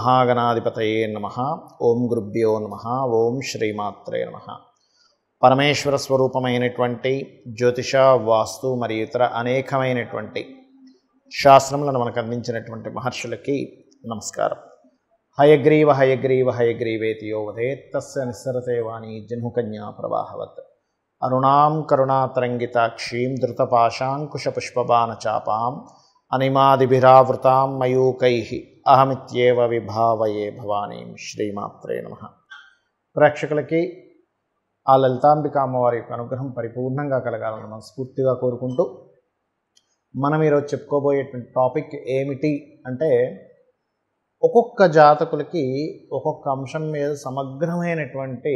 మహాగణాధిపతయే నమః. ఓం గురుభ్యో నమః. ఓం శ్రీమాత్రే నమః. పరమేశ్వర స్వరూపమైనటువంటి జ్యోతిష, వాస్తు మరియు ఇతర అనేకమైనటువంటి శాస్త్రములను మనకు అందించినటువంటి మహర్షులకి నమస్కారం. హయగ్రీవ హయగ్రీవ హయగ్రీవేతి యో వదేత్ తస్య నిస్సరతే వాణి జహ్నుకన్యా ప్రవాహవత్. అరుణాం కరుణాతరంగితాక్షీం ధృతపాశాంకుశపుష్పబాణచాపాం అనిమాదిభిరావృతాం మయూకైః అహమిత్యేవ విభావయే భవానీం. శ్రీమాత్రే నమః. ప్రేక్షకులకి ఆ లలితాంబిక అమ్మవారి యొక్క అనుగ్రహం పరిపూర్ణంగా కలగాలని మనస్ఫూర్తిగా కోరుకుంటూ, మనం ఈరోజు చెప్పుకోబోయేటువంటి టాపిక్ ఏమిటి అంటే, ఒక్కొక్క జాతకులకి ఒక్కొక్క అంశం మీద సమగ్రమైనటువంటి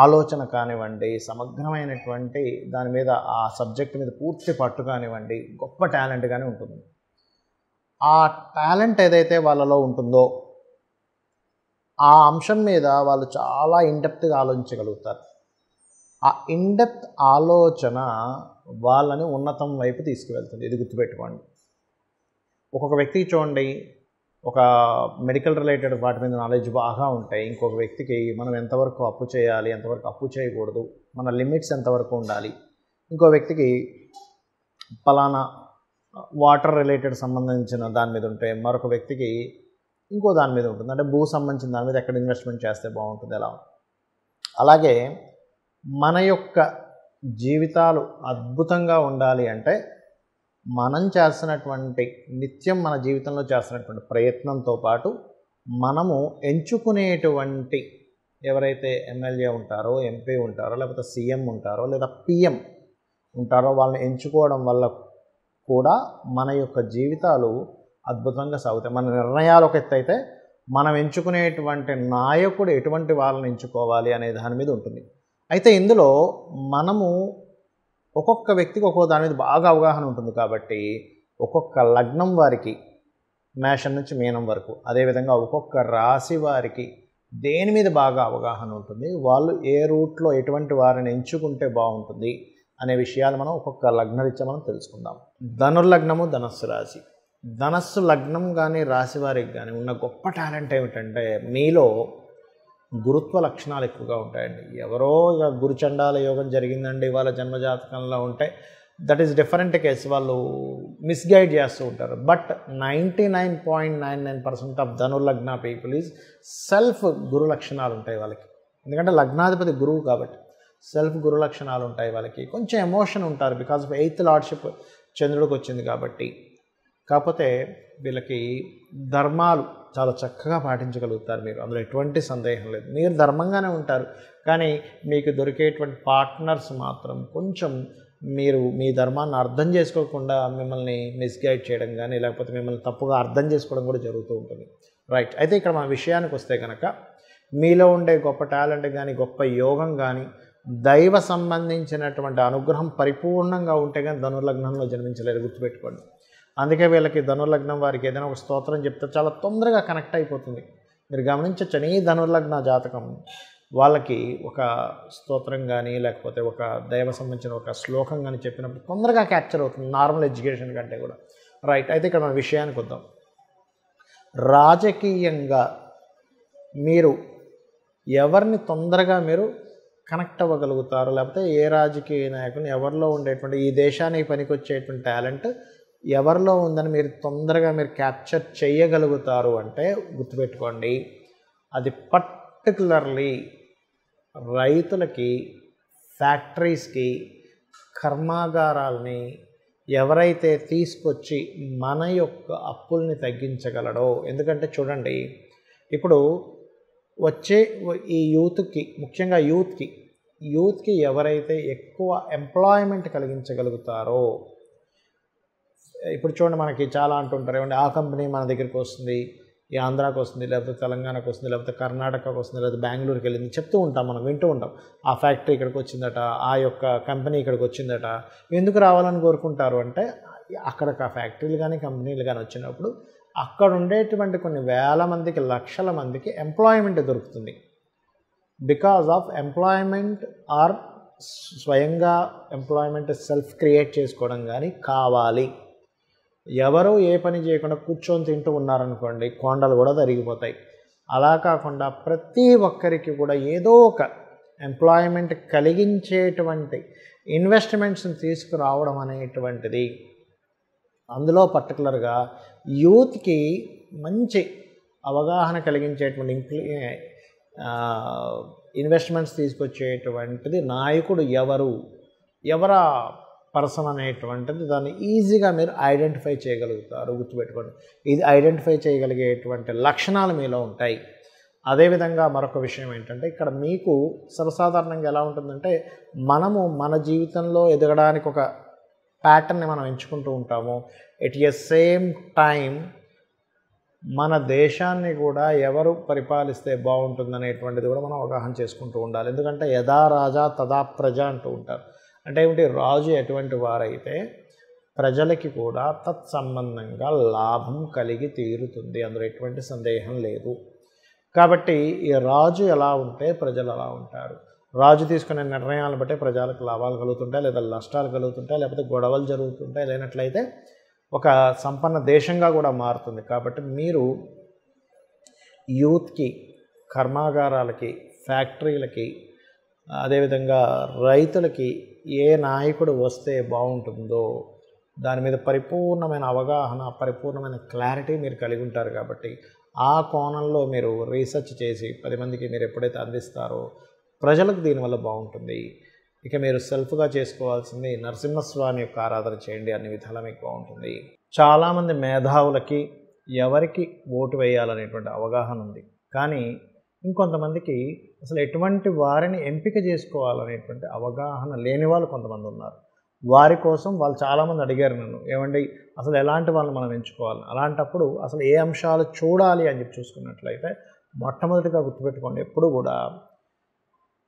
ఆలోచన కానివ్వండి, సమగ్రమైనటువంటి దాని మీద ఆ సబ్జెక్ట్ మీద పూర్తి పట్టు కానివ్వండి, గొప్ప టాలెంట్ కానీ ఉంటుంది. ఆ టాలెంట్ ఏదైతే వాళ్ళలో ఉంటుందో ఆ అంశం మీద వాళ్ళు చాలా ఇన్డెప్త్గా ఆలోచించగలుగుతారు. ఆ ఇన్డెప్త్ ఆలోచన వాళ్ళని ఉన్నతం వైపు తీసుకువెళ్తుంది. ఇది గుర్తుపెట్టుకోండి. ఒక్కొక్క వ్యక్తికి చూడండి, ఒక మెడికల్ రిలేటెడ్ వాటి మీద నాలెడ్జ్ బాగా ఉంటాయి. ఇంకొక వ్యక్తికి మనం ఎంతవరకు అప్పు చేయాలి, ఎంతవరకు అప్పు చేయకూడదు, మన లిమిట్స్ ఎంతవరకు ఉండాలి. ఇంకో వ్యక్తికి పలానా వాటర్ రిలేటెడ్ సంబంధించిన దాని మీద ఉంటే, మరొక వ్యక్తికి ఇంకో దాని మీద ఉంటుంది. అంటే భూ సంబంధించిన దాని మీద ఎక్కడ ఇన్వెస్ట్మెంట్ చేస్తే బాగుంటుంది, ఎలా. అలాగే మన యొక్క జీవితాలు అద్భుతంగా ఉండాలి అంటే మనం చేస్తున్నటువంటి నిత్యం మన జీవితంలో చేస్తున్నటువంటి ప్రయత్నంతో పాటు మనము ఎంచుకునేటువంటి ఎవరైతే ఎమ్మెల్యే ఉంటారో, ఎంపీ ఉంటారో, లేకపోతే సీఎం ఉంటారో, లేదా పిఎం ఉంటారో వాళ్ళని ఎంచుకోవడం వల్ల కూడా మన యొక్క జీవితాలు అద్భుతంగా సాగుతాయి. మన నిర్ణయాలు ఒక ఎత్తు అయితే, మనం ఎంచుకునేటువంటి నాయకుడు ఎటువంటి వాళ్ళని ఎంచుకోవాలి అనే దాని మీద ఉంటుంది. అయితే ఇందులో మనము ఒక్కొక్క వ్యక్తికి ఒక్కొక్క దాని మీద బాగా అవగాహన ఉంటుంది. కాబట్టి ఒక్కొక్క లగ్నం వారికి మేషం నుంచి మీనం వరకు, అదేవిధంగా ఒక్కొక్క రాశి వారికి దేని మీద బాగా అవగాహన ఉంటుంది, వాళ్ళు ఏ రూట్లో ఎటువంటి వారిని ఎంచుకుంటే బాగుంటుంది అనే విషయాలు మనం ఒక్కొక్క లగ్నరీత్యా మనం తెలుసుకుందాం. ధనుర్లగ్నము, ధనస్సు రాశి. ధనస్సు లగ్నం కానీ రాశి వారికి కానీ ఉన్న గొప్ప టాలెంట్ ఏమిటంటే, మీలో గురుత్వ లక్షణాలు ఎక్కువగా ఉంటాయండి. ఎవరో ఇక గురుచండాల యోగం జరిగిందండి వాళ్ళ జన్మజాతకంలో ఉంటే, దట్ ఈస్ డిఫరెంట్ కేసు. వాళ్ళు మిస్గైడ్ చేస్తూ ఉంటారు. బట్ 99.99% ఆఫ్ ధనుర్లగ్న పీపుల్ ఈజ్ సెల్ఫ్ గురు లక్షణాలు ఉంటాయి వాళ్ళకి. ఎందుకంటే లగ్నాధిపతి గురువు కాబట్టి సెల్ఫ్ గురు లక్షణాలు ఉంటాయి వాళ్ళకి. కొంచెం ఎమోషన్ ఉంటారు, బికాజ్ ఆఫ్ 8th లార్డ్షిప్ చంద్రుడికి వచ్చింది కాబట్టి. కాకపోతే వీళ్ళకి ధర్మాలు చాలా చక్కగా పాటించగలుగుతారు మీరు, అందులో ఎటువంటి సందేహం లేదు. మీరు ధర్మంగానే ఉంటారు, కానీ మీకు దొరికేటువంటి పార్ట్నర్స్ మాత్రం కొంచెం మీరు మీ ధర్మాన్ని అర్థం చేసుకోకుండా మిమ్మల్ని మిస్గైడ్ చేయడం కానీ, లేకపోతే మిమ్మల్ని తప్పుగా అర్థం చేసుకోవడం కూడా జరుగుతూ ఉంటుంది. రైట్. అయితే ఇక్కడ మన విషయానికి వస్తే కనుక, మీలో ఉండే గొప్ప టాలెంట్ కానీ, గొప్ప యోగం కానీ, దైవ సంబంధించినటువంటి అనుగ్రహం పరిపూర్ణంగా ఉంటే కానీ ధనుర్లగ్నంలో జన్మించలేరు, గుర్తుపెట్టుకోండి. అందుకే వీళ్ళకి ధనుర్లగ్నం వారికి ఏదైనా ఒక స్తోత్రం చెప్తే చాలా తొందరగా కనెక్ట్ అయిపోతుంది. మీరు గమనించవచ్చు, ఈ ధనుర్లగ్న జాతకం వాళ్ళకి ఒక స్తోత్రం కానీ, లేకపోతే ఒక దైవ సంబంధించిన ఒక శ్లోకం కానీ చెప్పినప్పుడు తొందరగా క్యాప్చర్ అవుతుంది, నార్మల్ ఎడ్యుకేషన్ కంటే కూడా. రైట్. అయితే ఇక్కడ మన విషయానికి వద్దాం. రాజకీయంగా మీరు ఎవరిని తొందరగా మీరు కనెక్ట్ అవ్వగలుగుతారు, లేకపోతే ఏ రాజకీయ నాయకుని ఎవరిలో ఉండేటువంటి ఈ దేశానికి పనికొచ్చేటువంటి టాలెంట్ ఎవరిలో ఉందని మీరు తొందరగా మీరు క్యాప్చర్ చేయగలుగుతారు అంటే, గుర్తుపెట్టుకోండి, అది పర్టికులర్లీ రైతులకి, ఫ్యాక్టరీస్కి, కర్మాగారాలని ఎవరైతే తీసుకొచ్చి మన యొక్క అప్పుల్ని తగ్గించగలడో. ఎందుకంటే చూడండి, ఇప్పుడు వచ్చే ఈ యూత్కి, ముఖ్యంగా యూత్కి ఎవరైతే ఎక్కువ ఎంప్లాయ్మెంట్ కలిగించగలుగుతారో, ఇప్పుడు చూడండి, మనకి చాలా అంటుంటారు, ఏమంటే ఆ కంపెనీ మన దగ్గరికి వస్తుంది, ఈ ఆంధ్రాకి వస్తుంది, లేకపోతే తెలంగాణకు వస్తుంది, లేకపోతే కర్ణాటకకు వస్తుంది, లేకపోతే బెంగళూరుకి వెళ్ళింది చెప్తూ ఉంటాం, మనం వింటూ ఉంటాం. ఆ ఫ్యాక్టరీ ఇక్కడికి వచ్చిందట, ఆ యొక్క కంపెనీ ఇక్కడికి వచ్చిందట. ఎందుకు రావాలని కోరుకుంటారు అంటే, అక్కడికి ఆ ఫ్యాక్టరీలు కానీ కంపెనీలు కానీ వచ్చినప్పుడు అక్కడ ఉండేటువంటి కొన్ని వేల మందికి, లక్షల మందికి ఎంప్లాయ్మెంట్ దొరుకుతుంది. బికాజ్ ఆఫ్ ఎంప్లాయ్మెంట్ ఆర్ స్వయంగా ఎంప్లాయ్మెంట్ సెల్ఫ్ క్రియేట్ చేసుకోవడం కానీ కావాలి. ఎవరు ఏ పని చేయకుండా కూర్చొని తింటూ ఉన్నారనుకోండి, కొండలు కూడా తరిగిపోతాయి. అలా కాకుండా ప్రతి ఒక్కరికి కూడా ఏదో ఒక ఎంప్లాయ్మెంట్ కలిగించేటువంటి ఇన్వెస్ట్మెంట్స్ని తీసుకురావడం అనేటువంటిది, అందులో పర్టికులర్గా యూత్కి మంచి అవగాహన కలిగించేటువంటి ఇన్వెస్ట్మెంట్స్ తీసుకొచ్చేటువంటిది నాయకుడు ఎవరా పర్సన్ అనేటువంటిది దాన్ని ఈజీగా మీరు ఐడెంటిఫై చేయగలుగుతారు. గుర్తుపెట్టుకోండి, ఇది ఐడెంటిఫై చేయగలిగేటువంటి లక్షణాలు మీలో ఉంటాయి. అదేవిధంగా మరొక విషయం ఏంటంటే, ఇక్కడ మీకు సర్వసాధారణంగా ఎలా ఉంటుందంటే, మనము మన జీవితంలో ఎదగడానికి ఒక ప్యాటర్న్ని మనం ఎంచుకుంటూ ఉంటాము. ఎట్ ఎ సేమ్ టైం మన దేశాన్ని కూడా ఎవరు పరిపాలిస్తే బాగుంటుందనేటువంటిది కూడా మనం అవగాహన చేసుకుంటూ ఉండాలి. ఎందుకంటే యథా రాజా తదా ప్రజ అంటూ ఉంటారు. అంటే ఏమిటి, రాజు ఎటువంటి వారైతే ప్రజలకి కూడా తత్సంబంధంగా లాభం కలిగి తీరుతుంది, అందులో ఎటువంటి సందేహం లేదు. కాబట్టి ఈ రాజు ఎలా ఉంటే ప్రజలు అలా ఉంటారు. రాజు తీసుకునే నిర్ణయాలను బట్టే ప్రజలకు లాభాలు కలుగుతుంటాయి, లేదా నష్టాలు కలుగుతుంటాయి, లేకపోతే గొడవలు జరుగుతుంటాయి. లేనట్లయితే ఒక సంపన్న దేశంగా కూడా మారుతుంది. కాబట్టి మీరు యూత్కి, కర్మాగారాలకి, ఫ్యాక్టరీలకి, అదేవిధంగా రైతులకి ఏ నాయకుడు వస్తే బాగుంటుందో దాని మీద పరిపూర్ణమైన అవగాహన, పరిపూర్ణమైన క్లారిటీ మీరు కలిగి ఉంటారు. కాబట్టి ఆ కోణంలో మీరు రీసెర్చ్ చేసి 10 మందికి మీరు ఎప్పుడైతే అందిస్తారో ప్రజలకు దీనివల్ల బాగుంటుంది. ఇక మీరు సెల్ఫ్గా చేసుకోవాల్సింది నరసింహస్వామి యొక్క ఆరాధన చేయండి, అన్ని విధాలా మీకు బాగుంటుంది. చాలామంది మేధావులకి ఎవరికి ఓటు వేయాలనేటువంటి అవగాహన ఉంది, కానీ ఇంకొంతమందికి అసలు ఎటువంటి వారిని ఎంపిక చేసుకోవాలనేటువంటి అవగాహన లేని వాళ్ళు కొంతమంది ఉన్నారు. వారి కోసం వాళ్ళు చాలామంది అడిగారు నన్ను, ఏమండి అసలు ఎలాంటి వాళ్ళని మనం ఎంచుకోవాలి, అలాంటప్పుడు అసలు ఏ అంశాలు చూడాలి అని చెప్పి చూసుకున్నట్లయితే, మొట్టమొదటిగా గుర్తుపెట్టుకోండి, ఎప్పుడు కూడా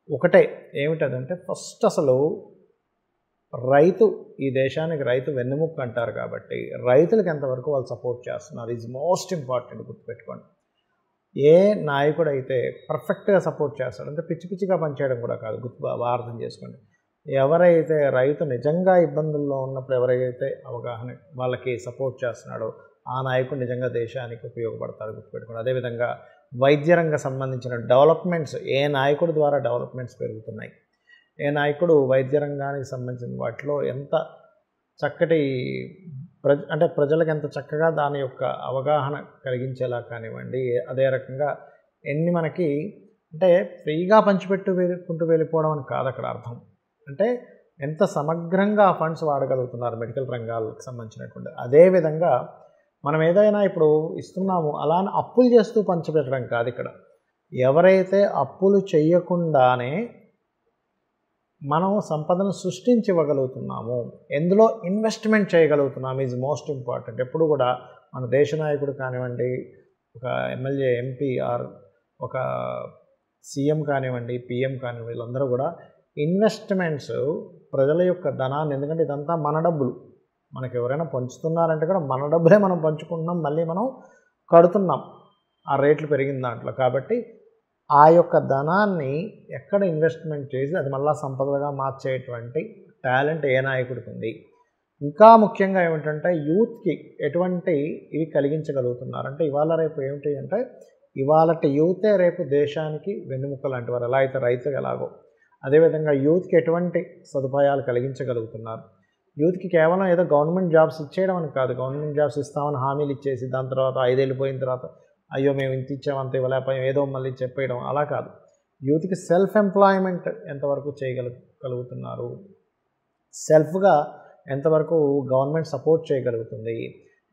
ఒకటే, ఏమిటదంటే ఫస్ట్ అసలు రైతు, ఈ దేశానికి రైతు వెన్నెముక్క అంటారు. కాబట్టి రైతులకు ఎంతవరకు వాళ్ళు సపోర్ట్ చేస్తున్నారు ఈజ్ మోస్ట్ ఇంపార్టెంట్. గుర్తుపెట్టుకోండి, ఏ నాయకుడు అయితే పర్ఫెక్ట్గా సపోర్ట్ చేస్తాడు, అంటే పిచ్చి పిచ్చిగా పనిచేయడం కూడా కాదు, అర్థం చేసుకోండి. ఎవరైతే రైతు నిజంగా ఇబ్బందుల్లో ఉన్నప్పుడు ఎవరైతే అవగాహన వాళ్ళకి సపోర్ట్ చేస్తున్నాడో ఆ నాయకుడు నిజంగా దేశానికి ఉపయోగపడతాడు. గుర్తుపెట్టుకోండి. అదేవిధంగా వైద్య రంగ సంబంధించిన డెవలప్మెంట్స్, ఏ నాయకుడి ద్వారా డెవలప్మెంట్స్ పెరుగుతున్నాయి, ఏ నాయకుడు వైద్య రంగానికి సంబంధించిన వాటిలో ఎంత చక్కటి అంటే ప్రజలకు ఎంత చక్కగా దాని యొక్క అవగాహన కలిగించేలా కానివ్వండి. అదే రకంగా ఎన్ని మనకి అంటే ఫ్రీగా పంచిపెట్టుకుంటూ వెళ్ళిపోవడం అని కాదు అక్కడ అర్థం. అంటే ఎంత సమగ్రంగా ఆ ఫండ్స్ వాడగలుగుతున్నారు మెడికల్ రంగాలకు సంబంధించినటువంటి. అదేవిధంగా మనం ఏదైనా ఇప్పుడు ఇస్తున్నాము అలా అప్పులు చేస్తూ పంచిపెట్టడం కాదు ఇక్కడ. ఎవరైతే అప్పులు చేయకుండానే మనం సంపదను సృష్టించివ్వగలుగుతున్నాము, ఎందులో ఇన్వెస్ట్మెంట్ చేయగలుగుతున్నాము ఈజ్ మోస్ట్ ఇంపార్టెంట్. ఎప్పుడు కూడా మన దేశ నాయకుడు కానివ్వండి, ఒక ఎమ్మెల్యే, ఎంపీ ఆర్ ఒక సీఎం కానివ్వండి, పిఎం కానివ్వండి, వీళ్ళందరూ కూడా ఇన్వెస్ట్మెంట్స్ ప్రజల యొక్క ధనాన్ని, ఎందుకంటే ఇదంతా మన డబ్బులు, మనకు ఎవరైనా పంచుతున్నారంటే కూడా మన డబ్బులే మనం పంచుకుంటున్నాం, మళ్ళీ మనం కడుతున్నాం ఆ రేట్లు పెరిగిన దాంట్లో. కాబట్టి ఆ యొక్క ధనాన్ని ఎక్కడ ఇన్వెస్ట్మెంట్ చేసి అది మళ్ళీ సంపదగా మార్చేటువంటి టాలెంట్ ఏ నాయకుడికి ఉంది. ఇంకా ముఖ్యంగా ఏమిటంటే యూత్కి ఎటువంటి ఇవి కలిగించగలుగుతున్నారు అంటే, ఇవాళ రేపు ఏమిటి అంటే, ఇవాళ యూతే రేపు దేశానికి వెన్నెముక లాంటి వారు. ఎలా అయితే రైతు ఎలాగో, అదేవిధంగా యూత్కి ఎటువంటి సదుపాయాలు కలిగించగలుగుతున్నారు. యూత్కి కేవలం ఏదో గవర్నమెంట్ జాబ్స్ ఇచ్చేయడం అని కాదు, గవర్నమెంట్ జాబ్స్ ఇస్తామని హామీలు ఇచ్చేసి దాని తర్వాత 5 ఏళ్ళు పోయిన తర్వాత అయ్యో మేము ఇంత ఇచ్చాము అంత ఇవ్వలేకపోయాం ఏదో మళ్ళీ చెప్పేయడం, అలా కాదు. యూత్కి సెల్ఫ్ ఎంప్లాయ్మెంట్ ఎంతవరకు చేయగలుగుతున్నారు, సెల్ఫ్గా ఎంతవరకు గవర్నమెంట్ సపోర్ట్ చేయగలుగుతుంది.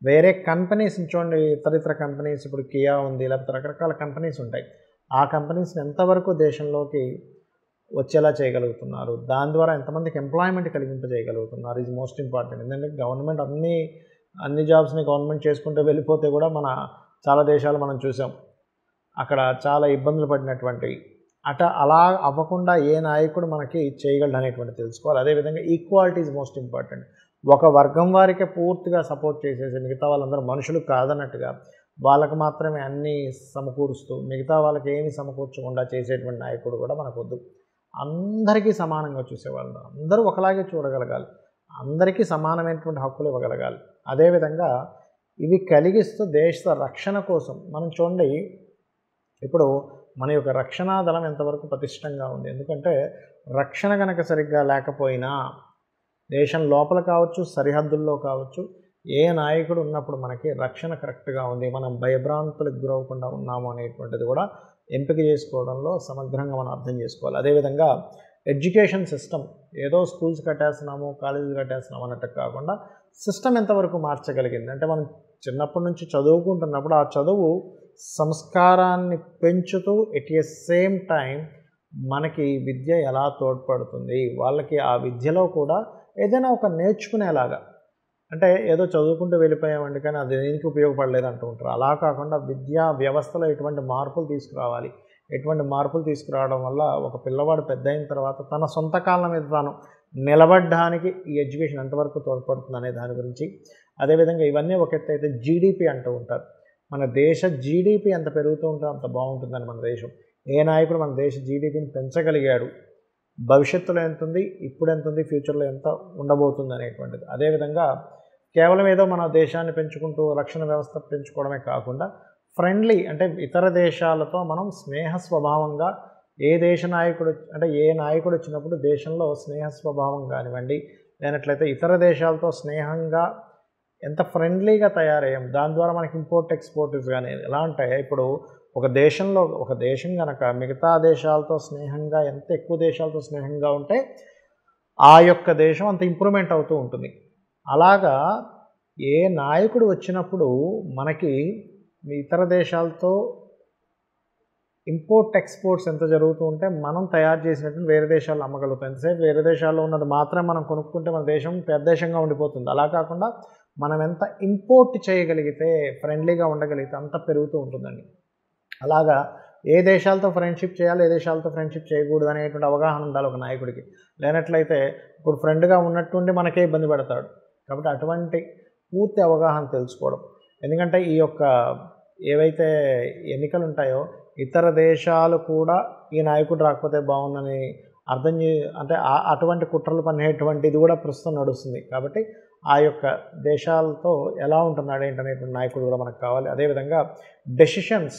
వేరే కంపెనీస్ చూడండి, ఇతర కంపెనీస్, ఇప్పుడు కియా ఉంది, లేకపోతే రకరకాల కంపెనీస్ ఉంటాయి. ఆ కంపెనీస్ని ఎంతవరకు దేశంలోకి వచ్చేలా చేయగలుగుతున్నారు, దాని ద్వారా ఎంతమందికి ఎంప్లాయ్మెంట్ కలిగింపజేయగలుగుతున్నారు ఈజ్ మోస్ట్ ఇంపార్టెంట్. ఎందుకంటే గవర్నమెంట్ అన్ని జాబ్స్ని గవర్నమెంట్ చేసుకుంటూ వెళ్ళిపోతే కూడా చాలా దేశాలు మనం చూసాం, అక్కడ చాలా ఇబ్బందులు పడినటువంటివి. అలా అవ్వకుండా ఏ నాయకుడు మనకి చేయగలడు అనేటువంటి తెలుసుకోవాలి. అదేవిధంగా ఈక్వాలిటీ ఈజ్ మోస్ట్ ఇంపార్టెంట్. ఒక వర్గం వారికే పూర్తిగా సపోర్ట్ చేసేసి మిగతా వాళ్ళందరూ మనుషులు కాదన్నట్టుగా వాళ్ళకు మాత్రమే అన్నీ సమకూరుస్తూ మిగతా వాళ్ళకి ఏమి సమకూర్చకుండా చేసేటువంటి నాయకుడు కూడా మనకు వద్దు. అందరికీ సమానంగా చూసేవాళ్ళు, అందరూ ఒకలాగే చూడగలగాలి. అందరికీ సమానమైనటువంటి హక్కులు ఇవ్వగలగాలి. అదేవిధంగా ఇవి కలిగిస్తూ దేశ రక్షణ కోసం మనం చూడండి, ఇప్పుడు మన యొక్క రక్షణా దళం ఎంతవరకు పటిష్టంగా ఉంది. ఎందుకంటే రక్షణ కనుక సరిగ్గా లేకపోయినా దేశం లోపల కావచ్చు, సరిహద్దుల్లో కావచ్చు, ఏ నాయకుడు ఉన్నప్పుడు మనకి రక్షణ కరెక్ట్గా ఉంది, మనం భయభ్రాంతులకు గురవకుండా ఉన్నాము అనేటువంటిది కూడా ఎంపిక చేసుకోవడంలో సమగ్రంగా మనం అర్థం చేసుకోవాలి. అదేవిధంగా ఎడ్యుకేషన్ సిస్టమ్, ఏదో స్కూల్స్ కట్టేస్తున్నాము, కాలేజీలు కట్టేస్తున్నాము అన్నట్టు కాకుండా సిస్టమ్ ఎంతవరకు మార్చగలిగింది. అంటే మనం చిన్నప్పటి నుంచి చదువుకుంటున్నప్పుడు ఆ చదువు సంస్కారాన్ని పెంచుతూ ఎట్ ఎ సేమ్ టైం మనకి విద్య ఎలా తోడ్పడుతుంది, వాళ్ళకి ఆ విద్యలో కూడా ఏదైనా ఒక నేర్చుకునేలాగా, అంటే ఏదో చదువుకుంటూ వెళ్ళిపోయామండి కానీ అది దేనికి ఉపయోగపడలేదు అంటూ ఉంటారు. అలా కాకుండా విద్యా వ్యవస్థలో ఎటువంటి మార్పులు తీసుకురావాలి, ఎటువంటి మార్పులు తీసుకురావడం వల్ల ఒక పిల్లవాడు పెద్ద అయిన తర్వాత తన సొంత కాళ్ళ మీద తాను నిలబడడానికి ఈ ఎడ్యుకేషన్ ఎంతవరకు తోడ్పడుతుంది అనే దాని గురించి. అదేవిధంగా ఇవన్నీ ఒక ఎత్తు అయితే జీడిపి అంటూ ఉంటారు. మన దేశ జీడిపి ఎంత పెరుగుతూ ఉంటే అంత బాగుంటుందని మన దేశం. ఏ నాయకుడు మన దేశ జీడిపిని పెంచగలిగాడు, భవిష్యత్తులో ఎంత ఉంది, ఇప్పుడు ఎంత ఉంది, ఫ్యూచర్లో ఎంత ఉండబోతుంది అనేటువంటిది. అదేవిధంగా కేవలం ఏదో మన దేశాన్ని పెంచుకుంటూ రక్షణ వ్యవస్థ పెంచుకోవడమే కాకుండా ఫ్రెండ్లీ, అంటే ఇతర దేశాలతో మనం స్నేహ స్వభావంగా ఏ దేశ నాయకుడు, అంటే ఏ నాయకుడు వచ్చినప్పుడు దేశంలో స్నేహ స్వభావం కానివ్వండి, లేనట్లయితే ఇతర దేశాలతో స్నేహంగా ఎంత ఫ్రెండ్లీగా తయారయ్యాం, దాని ద్వారా మనకి ఇంపోర్ట్ ఎక్స్పోర్ట్స్ కానీ ఎలా ఉంటాయి. ఇప్పుడు ఒక దేశం కనుక మిగతా దేశాలతో స్నేహంగా, ఎంత ఎక్కువ దేశాలతో స్నేహంగా ఉంటే ఆ యొక్క దేశం అంత ఇంప్రూవ్మెంట్ అవుతూ ఉంటుంది. అలాగా ఏ నాయకుడు వచ్చినప్పుడు మనకి ఇతర దేశాలతో ఇంపోర్ట్ ఎక్స్పోర్ట్స్ ఎంత జరుగుతూ ఉంటే మనం తయారు చేసినట్టు వేరే దేశాల్లో అమ్మగలుగుతాం. ఎంతసేపు వేరే దేశాల్లో ఉన్నది మాత్రం మనం కొనుక్కుంటే మన దేశం పెద్ద దేశంగా ఉండిపోతుంది. అలా కాకుండా మనం ఎంత ఇంపోర్ట్ చేయగలిగితే, ఫ్రెండ్లీగా ఉండగలిగితే అంత పెరుగుతూ ఉంటుందండి. అలాగా ఏ దేశాలతో ఫ్రెండ్షిప్ చేయాలి, ఏ దేశాలతో ఫ్రెండ్షిప్ చేయకూడదు అనేటువంటి అవగాహన ఉండాలి ఒక నాయకుడికి. లేనట్లయితే ఇప్పుడు ఫ్రెండ్గా ఉన్నట్టుండి మనకే ఇబ్బంది పెడతాడు. కాబట్టి అటువంటి పూర్తి అవగాహన తెలుసుకోవడం. ఎందుకంటే ఈ యొక్క ఏవైతే ఎన్నికలు ఉంటాయో ఇతర దేశాలు కూడా ఈ నాయకుడు రాకపోతే బాగుందని అంటే అటువంటి కుట్రలు పనేటువంటిది కూడా ప్రస్తుతం నడుస్తుంది. కాబట్టి ఆ యొక్క దేశాలతో ఎలా ఉంటున్నాడు ఏంటనేటువంటి నాయకుడు కూడా మనకు కావాలి. అదేవిధంగా డెసిషన్స్,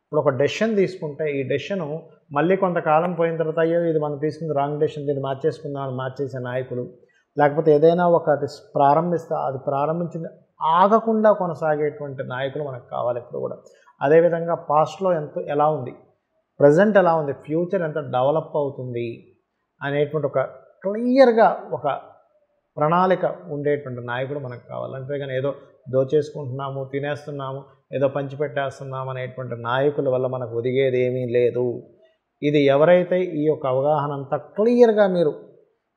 ఇప్పుడు ఒక డెసిషన్ తీసుకుంటే ఈ డెసిషను మళ్ళీ కొంతకాలం పోయిన తర్వాత అయ్యో ఇది మనం తీసుకుంది రాంగ్ డెసిషన్, దీన్ని మార్చేసుకుందాం అని మార్చేసే నాయకులు, లేకపోతే ఏదైనా ఒకటి ప్రారంభిస్తే అది ప్రారంభించింది ఆగకుండా కొనసాగేటువంటి నాయకులు మనకు కావాలి ఇప్పుడు కూడా. అదేవిధంగా పాస్ట్లో ఎలా ఉంది, ప్రజెంట్ ఎలా ఉంది, ఫ్యూచర్ ఎంత డెవలప్ అవుతుంది అనేటువంటి ఒక క్లియర్గా ఒక ప్రణాళిక ఉండేటువంటి నాయకుడు మనకు కావాలి. అంతేగాని ఏదో దోచేసుకుంటున్నాము, తినేస్తున్నాము, ఏదో పంచిపెట్టేస్తున్నాము అనేటువంటి నాయకుల వల్ల మనకు ఒదిగేది ఏమీ లేదు. ఇది ఎవరైతే ఈ యొక్క అవగాహన అంతా క్లియర్గా మీరు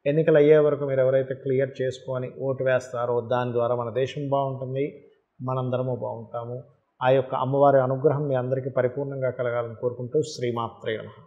ఎన్నికలు అయ్యే వరకు మీరు ఎవరైతే క్లియర్ చేసుకొని ఓటు వేస్తారో దాని ద్వారా మన దేశం బాగుంటుంది, మనందరము బాగుంటాము. ఆ యొక్క అమ్మవారి అనుగ్రహం మీ అందరికీ పరిపూర్ణంగా కలగాలని కోరుకుంటూ శ్రీమాత్రే నమః.